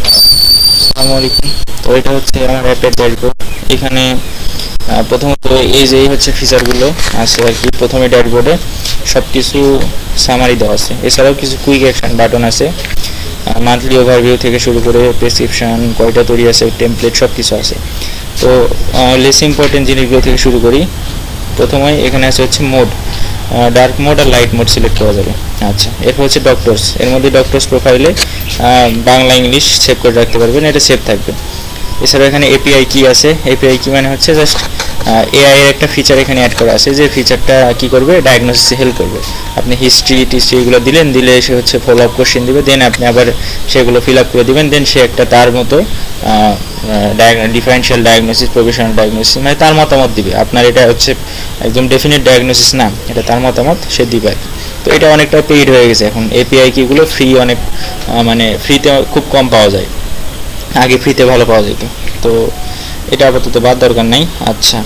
আসসালামু আলাইকুম। তো এটা হচ্ছে আমার অ্যাপের ড্যাশবোর্ড। এখানে প্রথমত এই হচ্ছে ফিচারগুলো আছে আর কি। প্রথমে ড্যাশবোর্ডে সব কিছু সামারি দেওয়া আছে, এছাড়াও কিছু কুইক অ্যাকশন বাটন আছে, মান্থলি ওভারভিউ থেকে শুরু করে প্রেসক্রিপশন কয়টা তৈরি আছে, টেমপ্লেট সব কিছু আছে। তো লেস ইম্পর্টেন্ট জিনিসগুলো থেকে শুরু করি। প্রথমেই এখানে আছে হচ্ছে মোড, ডার্ক মোড আর লাইট মোড সিলেক্ট করা যাবে। আচ্ছা, এরপর হচ্ছে ডক্টরস। এর মধ্যে ডক্টরস প্রোফাইলে বাংলা ইংলিশ সেভ করে রাখতে পারবেন, এটা সেভ থাকবে। এছাড়া এখানে এপিআই কি আছে। এপিআই কি মানে হচ্ছে জাস্ট এআই এর একটা ফিচার এখানে অ্যাড করা আছে, যে ফিচারটা কি করবে, ডায়াগনোসিসে হেল্প করবে। আপনি হিস্ট্রি এগুলো দিলে সে হচ্ছে ফলো আপ কোশ্চেন দিবে, দেন আপনি আবার সেগুলো ফিল আপ করে দিবেন, দেন সে একটা তার মতো ডিফারেন্সিয়াল ডায়াগনোসিস, প্রফেশনাল ডায়াগনোসিস মানে তার মতামত দিবে। আপনার এটা হচ্ছে একদম ডেফিনিট ডায়াগনোসিস না, এটা তার মতামত সে দিবে। তো এটা অনেকটা পেইড হয়ে গেছে এখন। এপিআই কিগুলো ফ্রি অনেক, মানে ফ্রিতে খুব কম পাওয়া যায়, আগে ফ্রিতে ভালো পাওয়া যেত। তো এটা আপাতত বাদ, দরকার নাই। আচ্ছা,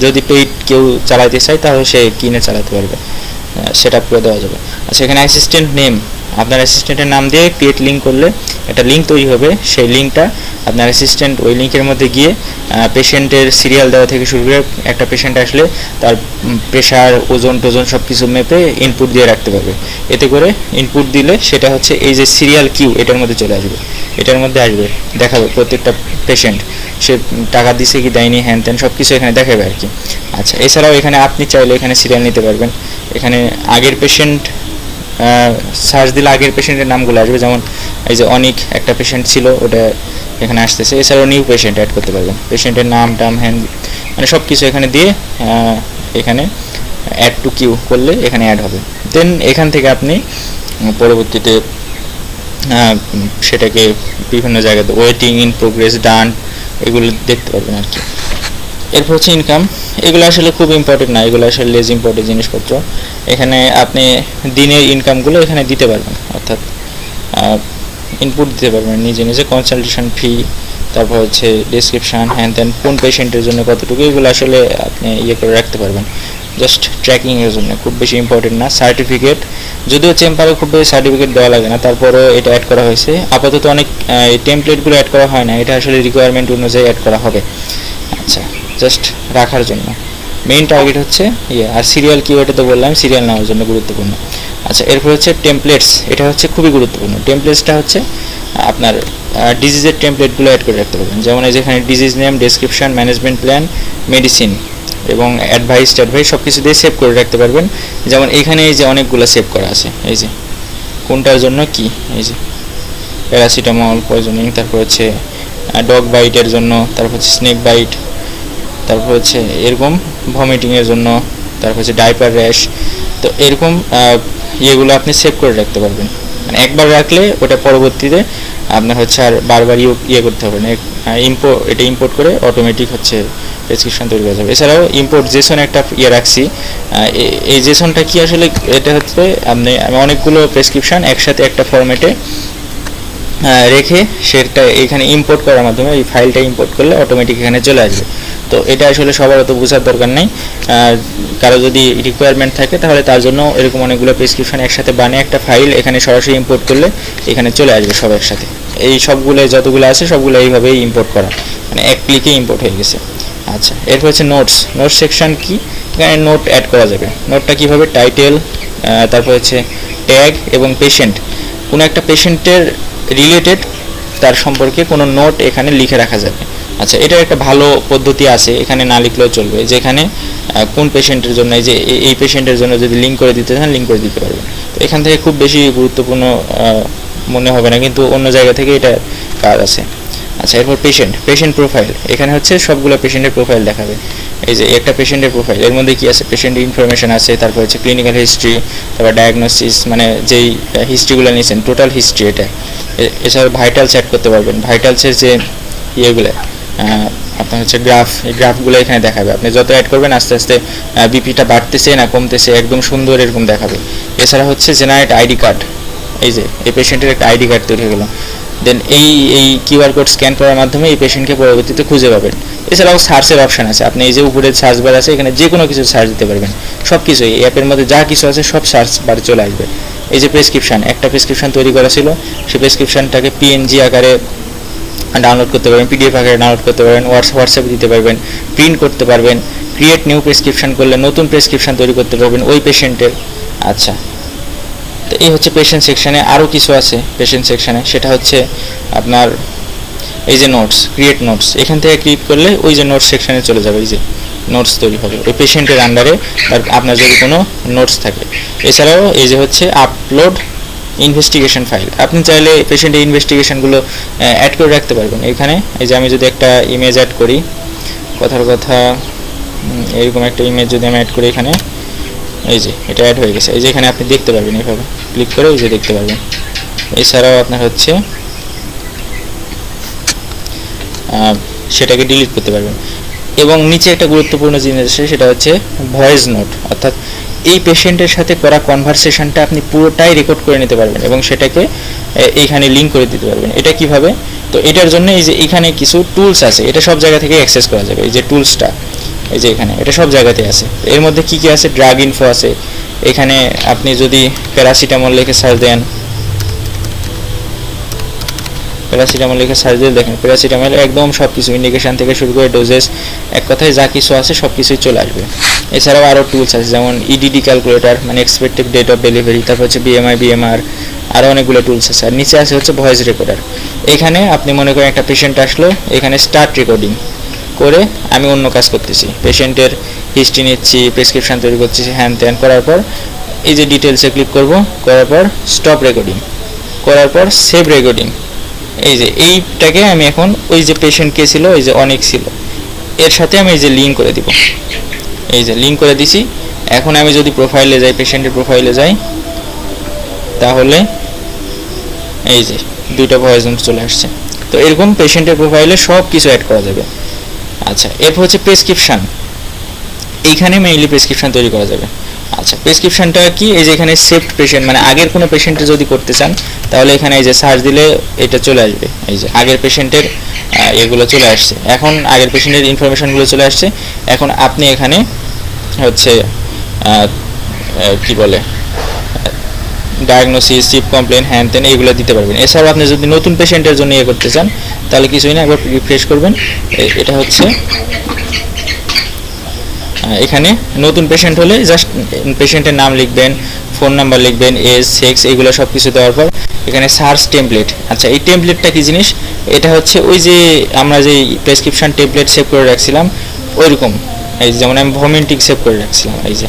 যদি পেইড কেউ চালাতে চায় তাহলে সে কিনে চালাতে পারবে, সেট আপ করে দেওয়া যাবে। আচ্ছা, এখানে অ্যাসিস্ট্যান্ট নেম, আপনার অ্যাসিস্ট্যান্টের নাম দিয়ে ক্রিয়েট লিঙ্ক করলে একটা লিঙ্ক তৈরি হবে। সেই লিঙ্কটা আপনার অ্যাসিস্ট্যান্ট ওই লিঙ্কের মধ্যে গিয়ে পেশেন্টের সিরিয়াল দেওয়া থেকে শুরু করে একটা পেশেন্ট আসলে তার প্রেশার, ওজন টোজন সব কিছু মেপে ইনপুট দিয়ে রাখতে পারবে। এতে করে ইনপুট দিলে সেটা হচ্ছে এই যে সিরিয়াল কিউ, এটার মধ্যে চলে আসবে, এটার মধ্যে আসবে, দেখাবে প্রত্যেকটা পেশেন্ট সে টাকা দিছে কি দেয়নি, হ্যান ত্যান সব কিছু এখানে দেখাবে আর কি। আচ্ছা, এছাড়াও এখানে আপনি চাইলে এখানে সিরিয়াল নিতে পারবেন। এখানে আগের পেশেন্ট সার্চ দিলে আগের পেশেন্টের নামগুলো আসবে, যেমন এই যে অনেক একটা পেশেন্ট ছিল, ওটা এখানে আসতেছে। এছাড়াও নিউ পেশেন্ট অ্যাড করতে পারবেন, পেশেন্টের নাম টাম হ্যান মানে সব কিছু এখানে দিয়ে এখানে অ্যাড টু কিউ করলে এখানে অ্যাড হবে। দেন এখান থেকে আপনি পরবর্তীতে সেটাকে বিভিন্ন জায়গাতে ওয়েটিং, ইন প্রোগ্রেস, ডান এগুলো দেখতে পারবেন আর কি। এরপর হচ্ছে ইনকাম। এগুলো আসলে খুব ইম্পর্টেন্ট না, এগুলো আসলে লেস ইম্পর্টেন্ট জিনিসপত্র। এখানে আপনি দিনের ইনকামগুলো এখানে দিতে পারবেন, অর্থাৎ ইনপুট দিতে পারবেন নিজে নিজে। কনসালটেশন ফি, তারপর হচ্ছে ডেসক্রিপশান, হ্যান ত্যান কোন পেশেন্টের জন্য কতটুকু, এগুলো আসলে আপনি করে রাখতে পারবেন জাস্ট ট্র্যাকিংয়ের জন্য, খুব বেশি ইম্পর্টেন্ট না। সার্টিফিকেট, যদিও চেম্বারে খুব বেশি সার্টিফিকেট দেওয়া লাগে না, তারপরেও এটা অ্যাড করা হয়েছে। আপাতত অনেক টেমপ্লেটগুলো অ্যাড করা হয় না, এটা আসলে রিকোয়ারমেন্ট অনুযায়ী অ্যাড করা হবে। আচ্ছা, জাস্ট রাখার জন্য। মেইন টার্গেট হচ্ছে আর সিরিয়াল কিউ, এটা তো বললাম সিরিয়াল নেওয়ার জন্য গুরুত্বপূর্ণ। আচ্ছা, এরপর হচ্ছে টেমপ্লেটস, এটা হচ্ছে খুবই গুরুত্বপূর্ণ। টেমপ্লেটসটা হচ্ছে আপনার ডিজিজের টেমপ্লেটগুলো অ্যাড করে রাখতে পারবেন, যেমন এই যেখানে disease name, description, management plan, medicine এবং অ্যাডভাইস সব কিছু দিয়ে সেভ করে রাখতে পারবেন। যেমন এখানে এই যে অনেকগুলো সেভ করা আছে, এই যে কোনটার জন্য কি, এই যে প্যারাসিটামল পয়জনিং, তারপর হচ্ছে ডগ বাইটের জন্য, তারপর হচ্ছে স্নেক বাইট, তারপর হচ্ছে এরকম ভমিটিংয়ের জন্য, তারপর হচ্ছে ডাইপার র্যাশ। তো এরকম ইয়েগুলো আপনি সেভ করে রাখতে পারবেন, মানে একবার রাখলে ওটা পরবর্তীতে আপনার হচ্ছে আর বারবার করতে হবে না। এটা ইম্পোর্ট করে অটোমেটিক হচ্ছে প্রেসক্রিপশন তৈরি করা যাবে। এছাড়াও ইম্পোর্ট জেসন একটা রাখছি। এই জেসনটা কি আসলে, এটা হচ্ছে আমি অনেকগুলো প্রেসক্রিপশন একসাথে একটা ফরম্যাটে রেখে সেটা এখানে ইম্পোর্ট করার মাধ্যমে এই ফাইলটা ইম্পোর্ট করলে অটোমেটিক এখানে চলে আসবে। তো এটা আসলে সবার অত বোঝার দরকার নেই, কারো যদি রিকোয়ারমেন্ট থাকে তাহলে তার জন্য এরকম অনেকগুলো প্রেসক্রিপশন একসাথে বানিয়ে একটা ফাইল এখানে সরাসরি ইম্পোর্ট করলে এখানে চলে আসবে সব একসাথে। এই সবগুলো যতগুলো আছে সবগুলো এইভাবেই ইম্পোর্ট করা, মানে এক ক্লিকে ইম্পোর্ট হয়ে গেছে। আচ্ছা, এরপর হচ্ছে নোটস সেকশন কি, এখানে নোট অ্যাড করা যাবে। নোটটা কীভাবে, টাইটেল, তারপর হচ্ছে ট্যাগ এবং পেশেন্ট, কোনো একটা পেশেন্টের রিলেটেড তার সম্পর্কে কোনো নোট এখানে লিখে রাখা যাবে। আচ্ছা, এটার একটা ভালো পদ্ধতি আছে, এখানে না লিখলেও চলবে, যেখানে কোন পেশেন্টের জন্য, এই যে এই পেশেন্টের জন্য যদি লিঙ্ক করে দিতে চান লিঙ্ক করে দিতে পারবেন। তো এখান থেকে খুব বেশি গুরুত্বপূর্ণ মনে হবে না, কিন্তু অন্য জায়গা থেকে এটা কাজ আছে। আচ্ছা, এরপর পেশেন্ট প্রোফাইল, এখানে হচ্ছে সবগুলো পেশেন্টের প্রোফাইল দেখাবে। এই যে একটা পেশেন্টের প্রোফাইল, এর মধ্যে কি আছে, পেশেন্টের ইনফরমেশন আছে, তারপর হচ্ছে ক্লিনিক্যাল হিস্ট্রি, তারপর ডায়াগনোসিস মানে যেই হিস্ট্রিগুলো নিয়েছেন টোটাল হিস্ট্রি এটা। এছাড়া ভাইটালস অ্যাড করতে পারবেন, ভাইটালসের যে ইয়েগুলো আপনার হচ্ছে গ্রাফ, এই গ্রাফগুলো এখানে দেখাবে। আপনি যত অ্যাড করবেন আস্তে আস্তে বিপিটা বাড়তেছে না কমতেছে একদম সুন্দর এরকম দেখাবে। এছাড়া হচ্ছে জেনারেট আইডি কার্ড, এই যে এই পেশেন্টের একটা আইডি কার্ড তৈরি হয়ে গেল, দেন এই কিউআর কোড স্ক্যান করার মাধ্যমে এই পেশেন্টকে পরবর্তীতে খুঁজে পাবেন। এছাড়াও সার্চের অপশান আছে, আপনি এই যে উপরে সার্চ বার আছে এখানে যে কোনো কিছু সার্চ দিতে পারবেন, সব কিছু এই অ্যাপের মধ্যে যা কিছু আছে সব সার্চ বারে চলে আসবে। এই যে প্রেসক্রিপশান, একটা প্রেসক্রিপশান তৈরি করা ছিল, সেই প্রেসক্রিপশানটাকে পিএনজি আকারে ডাউনলোড করতে পারবেন, পিডিএফ আকারে ডাউনলোড করতে পারবেন, হোয়াটসঅ্যাপে দিতে পারবেন, প্রিন্ট করতে পারবেন, ক্রিয়েট নিউ প্রেসক্রিপশন করলে নতুন প্রেসক্রিপশন তৈরি করতে পারবেন ওই পেশেন্টের। আচ্ছা, তো এই হচ্ছে পেশেন্ট সেকশানে। আরও কিছু আছে পেশেন্ট সেকশানে, সেটা হচ্ছে আপনার এই যে নোটস, ক্রিয়েট নোটস, এখান থেকে ক্লিক করলে ওই যে নোটস সেকশানে চলে যাবে, এই যে নোটস তৈরি হবে ওই পেশেন্টের আন্ডারে আপনার যদি কোনো নোটস থাকে। এছাড়াও এই যে হচ্ছে আপলোড ইনভেস্টিগেশন ফাইল, আপনি চাইলে পেশেন্টের ইনভেস্টিগেশনগুলো অ্যাড করে রাখতে পারবেন এখানে। এই যে আমি যদি একটা ইমেজ অ্যাড করি, কথার কথা এরকম একটা ইমেজ যদি আমি অ্যাড করি এখানে, এই যে এটা অ্যাড হয়ে গেছে। এই যে এখানে আপনি দেখতে পারবেন, এইভাবে ক্লিক করে এই যে দেখতে পারবেন। এছাড়াও আপনার হচ্ছে সেটাকে ডিলিট করতে পারবেন। এবং নিচে একটা গুরুত্বপূর্ণ জিনিস আছে, সেটা হচ্ছে ভয়েস নোট, অর্থাৎ এই পেশেন্টের সাথে করা কনভারসেশনটা আপনি পুরোটাই রেকর্ড করে নিতে পারবেন এবং সেটাকে এইখানে লিঙ্ক করে দিতে পারবেন। এটা কিভাবে? তো এটার জন্য এই যে এখানে কিছু টুলস আছে, এটা সব জায়গা থেকে অ্যাক্সেস করা যাবে। এই যে টুলসটা, এই যে এখানে এটা সব জায়গাতে আছে। এর মধ্যে কি কি আছে? ড্রাগ ইনফো আছে, এখানে আপনি যদি প্যারাসিটামল লিখে সার্চ দেন, প্যারাসিটামল লিখে সার্চ দিয়ে দেখেন প্যারাসিটামল একদম সব কিছু ইন্ডিকেশন থেকে শুরু করে ডোজেস, এক কথায় যা কিছু আছে সব কিছুই চলে আসবে। এছাড়াও আরও টুলস আছে, যেমন ইডিডি ক্যালকুলেটর, মানে এক্সপেক্টেড ডেট অফ ডেলিভারি, তারপর হচ্ছে বিএমআই, বিএমআর, আরও অনেকগুলো টুলস আছে। আর নিচে আছে হচ্ছে ভয়েস রেকর্ডার। এখানে আপনি মনে করেন একটা পেশেন্ট আসলো, এখানে স্টার্ট রেকর্ডিং করে আমি অন্য কাজ করতেছি, পেশেন্টের হিস্ট্রি নিচ্ছি, প্রেসক্রিপশন তৈরি করছি, হ্যান ত্যান করার পর এই যে ডিটেলসে ক্লিক করব, করার পর স্টপ রেকর্ডিং, করার পর সেভ রেকর্ডিং। এই যে এইটাকে আমি এখন ওই যে পেশেন্ট কে ছিল, এই যে অনেক ছিল, এর সাথে আমি এই যে লিঙ্ক করে দিব, এই যে লিঙ্ক করে দিছি। এখন আমি যদি প্রোফাইলে যাই, পেশেন্টের প্রোফাইলে যাই, তাহলে এই যে দুইটা ভয়েস নোট চলে আসছে। তো এরকম পেশেন্টের প্রোফাইলে সব কিছু অ্যাড করা যাবে। আচ্ছা, এরপর হচ্ছে প্রেসক্রিপশান, এইখানে মেইনলি প্রেসক্রিপশান তৈরি করা যাবে। আচ্ছা, প্রেসক্রিপশানটা কি? এই যে এখানে সেভড পেশেন্ট, মানে আগের কোনো পেশেন্টের যদি করতে চান তাহলে এখানে এই যে সার্চ দিলে এটা চলে আসবে, এই যে আগের পেশেন্টের এগুলো চলে আসছে। এখন আগের পেশেন্টের ইনফরমেশনগুলো চলে আসছে। এখন আপনি এখানে হচ্ছে কি বলে ডায়াগনোসিস, চিপ কমপ্লেন, হ্যান ত্যান এইগুলো দিতে পারবেন। এছাড়াও আপনি যদি নতুন পেশেন্টের জন্য ইয়ে করতে চান তাহলে কিছুই না, একবার রিফ্রেশ করবেন, এটা হচ্ছে এখানে নতুন পেশেন্ট হলে জাস্ট পেশেন্টের নাম লিখবেন, ফোন নাম্বার লিখবেন, এজ, সেক্স, এইগুলো সব কিছু দেওয়ার পর এখানে সার্চ টেমপ্লেট। আচ্ছা, এই টেমপ্লেটটা কি জিনিস? এটা হচ্ছে ওই যে আমরা যে প্রেসক্রিপশন টেমপ্লেট সেভ করে রাখছিলাম ওইরকম, এই যেমন আমি ভমিটিং সেভ করে রাখছিলাম, এই যে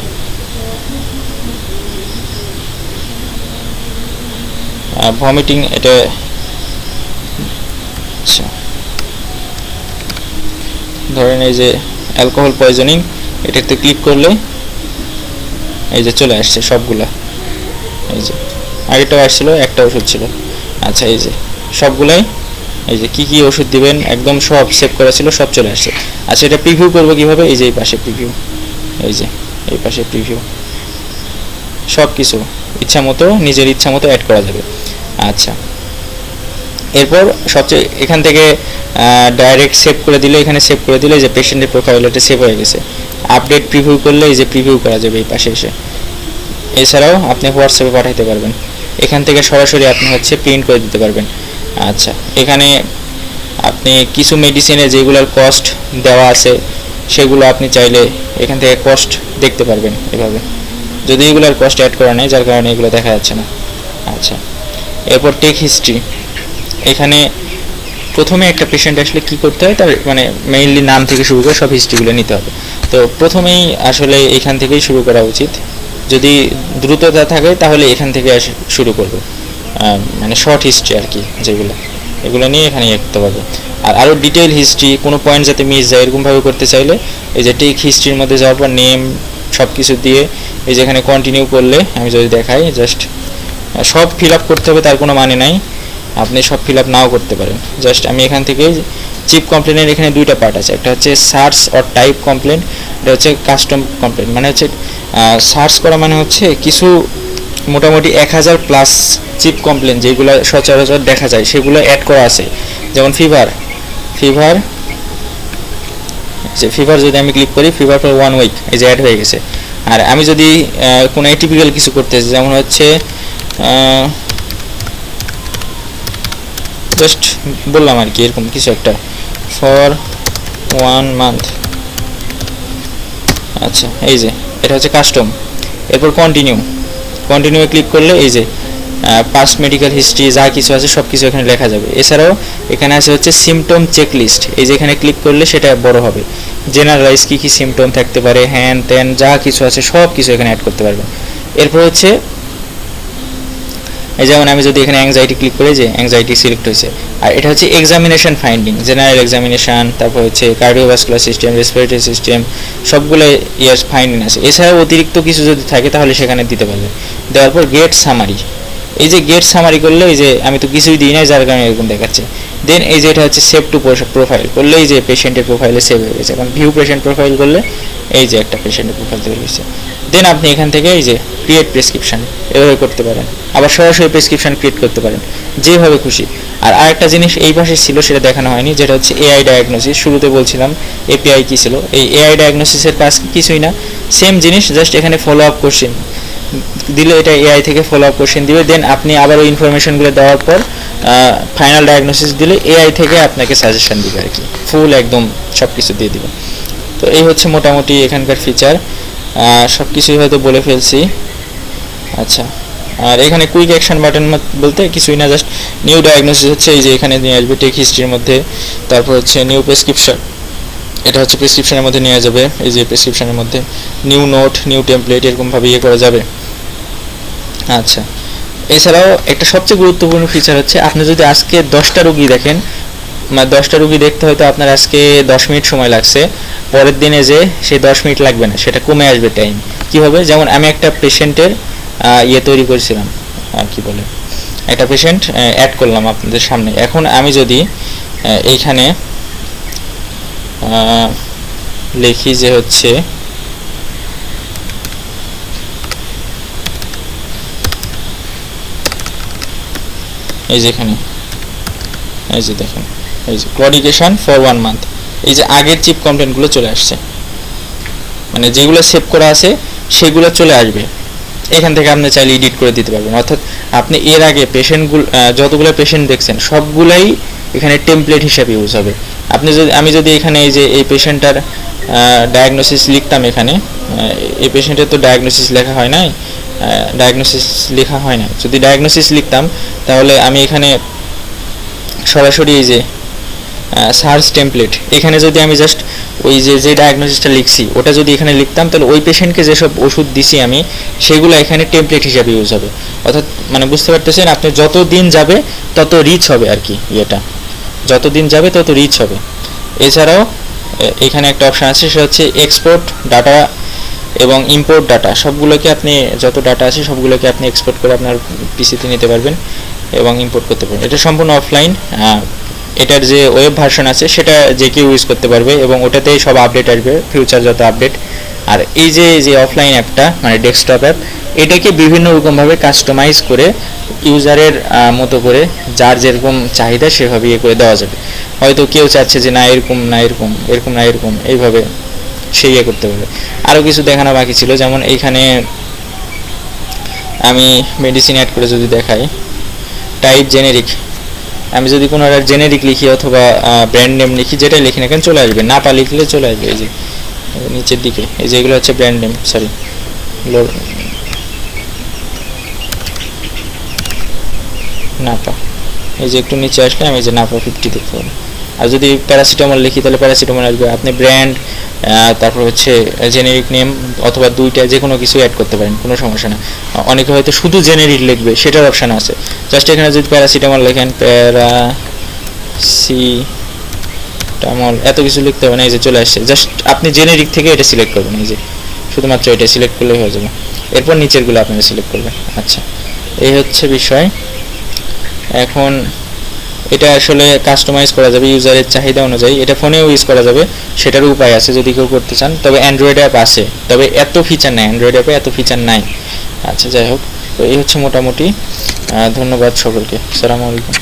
ভমিটিং, এটা আচ্ছা ধরেন এই যে অ্যালকোহল পয়জনিং, এটাতে ক্লিক করলে এই যে চলে আসছে সবগুলা। এই যে আগেটাও আসছিল, একটা ওষুধ ছিল। আচ্ছা, এই যে সবগুলাই, এই যে কি কি ওষুধ দিবেন একদম সব সেভ করা ছিল, সব চলে আসছে। আচ্ছা, এটা প্রিভিউ করবো কিভাবে? এই যে এই পাশে প্রিভিউ, এই যে এই পাশে প্রিভিউ, সব কিছু ইচ্ছা মতো নিজের ইচ্ছা মতো অ্যাড করা যাবে। আচ্ছা, এরপর সবচেয়ে এখান থেকে ডাইরেক্ট সেভ করে দিলে, এখানে সেভ করে দিলে যে পেশেন্টের প্রোফাইল এটা সেভ হয়ে গেছে। আপডেট প্রিভিউ করলে এই যে প্রিভিউ করা যাবে এই পাশে এসে। এছাড়াও আপনি হোয়াটসঅ্যাপে পাঠাতে পারবেন, এখান থেকে সরাসরি আপনি হচ্ছে প্রিন্ট করে দিতে পারবেন। আচ্ছা, এখানে আপনি কিছু মেডিসিনে যেগুলোর কস্ট দেওয়া আছে সেগুলো আপনি চাইলে এখান থেকে কস্ট দেখতে পারবেন এভাবে, যদি এগুলোর কস্ট অ্যাড করা নেই যার কারণে এগুলো দেখা যাচ্ছে না। আচ্ছা, এরপর টেক হিস্ট্রি, এখানে প্রথমে একটা পেশেন্ট আসলে কি করতে হয়, তার মানে মেইনলি নাম থেকে শুরু করে সব হিস্ট্রিগুলো নিতে হবে। তো প্রথমেই আসলে এখান থেকেই শুরু করা উচিত, যদি দ্রুততা থাকে তাহলে এখান থেকে শুরু করবে, মানে শর্ট হিস্ট্রি আর কি, যেগুলো এগুলো নিয়ে এখানে ইয়ে করতে পারবে। আর আরও ডিটেইল হিস্ট্রি, কোনো পয়েন্ট যাতে মিস যায় এরকমভাবে করতে চাইলে এই যে টেক হিস্ট্রির মধ্যে যাওয়ার পর নেম সব কিছু দিয়ে এই যে এখানে কন্টিনিউ করলে, আমি যদি দেখাই, জাস্ট সব ফিল আপ করতে হবে তার কোনো মানে নাই, আপনি সব ফিল আপ নাও করতে পারেন। জাস্ট আমি এখান থেকে চিপ কমপ্লেনের এখানে দুইটা পার্ট আছে, একটা হচ্ছে সার্চ অর টাইপ কমপ্লেন, এটা হচ্ছে কাস্টম কমপ্লেন। মানে হচ্ছে সার্চ করা মানে হচ্ছে কিছু মোটামুটি 1000+ চিপ কমপ্লেন যেগুলো সচরাচর দেখা যায় সেগুলো অ্যাড করা আছে। যেমন ফিভার যদি আমি ক্লিক করি, ফিভার ফর 1 উইক, এই যে অ্যাড হয়ে গেছে। আর আমি যদি কোনো এটিপিক্যাল কিছু করতে চাই, যেমন হচ্ছে জাস্ট বললাম আর কি, এরকম কিছু একটা, ফর 1 মান্থ। আচ্ছা, এই যে এটা হচ্ছে কাস্টম। এরপর কন্টিনিউ ক্লিক করলে এই যে পাস্ট মেডিকেল হিস্ট্রি যা কিছু আছে সব কিছু এখানে লেখা যাবে। এছাড়াও এখানে আছে হচ্ছে সিমটম চেকলিস্ট, এই যে এখানে ক্লিক করলে সেটা বড় হবে। জেনারেলাইজ কী কী সিমটম থাকতে পারে, হ্যান ত্যান যা কিছু আছে সব কিছু এখানে অ্যাড করতে পারবেন। এরপর হচ্ছে এই যেমন আমি যদি এখানে অ্যাংজাইটি ক্লিক করি, যে অ্যাংজাইটি সিলেক্ট হয়েছে, আর এটা হচ্ছে এক্সামিনেশন ফাইন্ডিং, জেনারেল এক্সামিনেশন, তারপর হচ্ছে কার্ডিওভাস্কুলার সিস্টেম, রেসপিরেটরি সিস্টেম, সবগুলো ইয়ার ফাইন্ডিং আছে। এছাড়াও অতিরিক্ত কিছু যদি থাকে তাহলে সেখানে দিতে পারবে। দেওয়ার পর গেট সামারি, এই যে গেট সামারি করলে এই যে আমি তো কিছুই দিই নাই যার কারণে এরকম দেখাচ্ছে। দেন এই যে এটা হচ্ছে সেভ টু প্রোফাইল করলে এই যে পেশেন্টের প্রোফাইলে সেভ হয়ে গেছে। এখন ভিউ পেশেন্ট প্রোফাইল করলে এই যে একটা পেশেন্টের প্রোফাইল তৈরি হয়েছে। দেন আপনি এখান থেকে এই যে ক্রিয়েট প্রেসক্রিপশন এভাবে করতে পারেন, আবার সরাসরি প্রেসক্রিপশন ক্রিয়েট করতে পারেন যেভাবে খুশি। আর আরেকটা জিনিস এই পাশে ছিল সেটা দেখানো হয়নি, যেটা হচ্ছে এআই ডায়াগনোসিস। শুরুতে বলছিলাম এপিআই কী ছিল, এই এআই ডায়াগনোসিসের কাজ কিছুই না, সেম জিনিস, জাস্ট এখানে ফলো আপ কোশ্চেন দিলে এটা এআই থেকে ফলো আপ কোশ্চেন দিবে। দেন আপনি আবার ওই ইনফরমেশনগুলো দেওয়ার পর ফাইনাল ডায়াগনোসিস দিলে এআই থেকে আপনাকে সাজেশন দিবে আর কি, ফুল একদম সব কিছু দিয়ে দিবে। তো এই হচ্ছে মোটামুটি এখানকার ফিচার, সব কিছুই হয়তো বলে ফেলছি। আচ্ছা, আর এখানে কুইক অ্যাকশন বাটন বলতে কিছুই না, জাস্ট নিউ ডায়াগনোসিস হচ্ছে এই যে এখানে নিয়ে আসবে টেক হিস্ট্রির মধ্যে। তারপর হচ্ছে নিউ প্রেসক্রিপশন, এটা হচ্ছে প্রেসক্রিপশনের মধ্যে নিয়ে যাবে, এই যে প্রেসক্রিপশনের মধ্যে নিউ নোট, নিউ টেমপ্লেট, এরকমভাবে ইয়ে করা যাবে। আচ্ছা, এছাড়াও একটা সবচেয়ে গুরুত্বপূর্ণ ফিচার হচ্ছে আপনি যদি আজকে 10টা রুগী দেখেন, মানে 10টা রুগী দেখতে হয়তো আপনার আজকে 10 মিনিট সময় লাগছে, পরের দিনে যে সেই 10 মিনিট লাগবে না, সেটা কমে আসবে টাইম। কী হবে, যেমন আমি একটা পেশেন্টের ইয়ে তৈরি করেছিলাম, আর কি বলে, একটা পেশেন্ট অ্যাড করলাম আপনাদের সামনে। এখন আমি যদি এইখানে লিখি যে হচ্ছে এই যেখানে এই যে দেখেন এই যে ক্লডিকেশন ফর 1 মান্থ, এই যে আগের চিপ কমপ্লেন্টগুলো চলে আসছে, মানে যেগুলো সেভ করা আছে সেগুলো চলে আসবে। এখান থেকে আপনি চাইলে এডিট করে দিতে পারবেন, অর্থাৎ আপনি এর আগে পেশেন্টগুলো যতগুলো পেশেন্ট দেখছেন সবগুলাই এখানে টেমপ্লেট হিসাবে ইউজ হবে। আমি যদি এখানে এই যে এই পেশেন্টটার ডায়াগনোসিস লিখতাম, এখানে এই পেশেন্টের তো ডায়াগনোসিস লেখা হয় নাই, যদি ডায়াগনোসিস লিখতাম তাহলে আমি এখানে সরাসরি এই যে সার্চ টেমপ্লেট, এখানে যদি আমি জাস্ট ওই যে ডায়াগনোসিসটা লিখছি ওটা যদি এখানে লিখতাম, তাহলে ওই পেশেন্টকে যেসব ওষুধ দিছি আমি সেগুলো এখানে টেমপ্লেট হিসাবে ইউজ হবে। অর্থাৎ মানে বুঝতে পারতেছেন, আপনি যত দিন যাবে তত রিচ হবে আর কি, ইয়েটা যত দিন যাবে তত রিচ হবে। এছাড়াও এখানে একটা অপশান আছে, সেটা হচ্ছে এক্সপোর্ট ডাটা এবং ইম্পোর্ট ডাটা, সবগুলোকে আপনি যত ডাটা আছে সবগুলোকে আপনি এক্সপোর্ট করে আপনার পিসিতে নিতে পারবেন এবং ইম্পোর্ট করতে পারবেন। এটা সম্পূর্ণ অফলাইন, এটার যে ওয়েব ভার্সন আছে সেটা যে কেউ ইউজ করতে পারবে এবং ওটাতেই সব আপডেট আসবে, ফিউচার যত আপডেট। আর এই যে অফলাইন অ্যাপটা মানে ডেস্কটপ অ্যাপ, এটাকে বিভিন্ন রকমভাবে কাস্টমাইজ করে ইউজারের মতো করে যার যেরকম চাহিদা সেভাবে ইয়ে করে দেওয়া যাবে। হয়তো কেউ চাচ্ছে যে না এরকম না এরকম, এরকম না এরকম, এইভাবে সে ইয়ে করতে পারবে। আরও কিছু দেখানো বাকি ছিল, যেমন এইখানে আমি মেডিসিন অ্যাড করে যদি দেখাই, টাইপ জেনেরিক, আমি যদি কোনো একটা জেনেরিক লিখি অথবা ব্র্যান্ড নেম লিখি, যেটা লিখি না কেন চলে আসবে, নাপা লিখলে চলে আসবে। এই যে নিচের দিকে এই যে এগুলো হচ্ছে ব্র্যান্ড নেম, সরি নাপা, এই যে একটু নিচে আসলে আমি এই যে নাপা 50 দেখতে পাবো। আর যদি প্যারাসিটামল লিখি তাহলে প্যারাসিটামল আসবে। আপনি ব্র্যান্ড তারপর হচ্ছে জেনেরিক নেম অথবা দুইটা যে কোনো কিছু অ্যাড করতে পারেন, কোনো সমস্যা না। অনেকে হয়তো শুধু জেনেরিক লিখবে, সেটার অপশান আছে। জাস্ট এখানে যদি প্যারাসিটামল লেখেন, প্যারাসিটামল এত কিছু লিখতে হবে না, এই যে চলে আসছে। জাস্ট আপনি জেনেরিক থেকে এটা সিলেক্ট করবেন, এই যে শুধুমাত্র এটা সিলেক্ট করলেই হয়ে যাবে। এরপর নিচেরগুলো আপনারা সিলেক্ট করবেন। আচ্ছা, এই হচ্ছে বিষয়। এখন এটা আসলে কাস্টমাইজ করা যাবে ইউজারের চাহিদা অনুযায়ী, এটা ফোনেও ইউজ করা যাবে, সেটারও উপায় আছে যদি কেউ করতে চান। তবে অ্যান্ড্রয়েড অ্যাপ আছে, তবে এত ফিচার নাই, অ্যান্ড্রয়েড অ্যাপে এত ফিচার নাই। আচ্ছা, যাই হোক, তো এই হচ্ছে মোটামুটি। ধন্যবাদ সকলকে, আসসালামু আলাইকুম।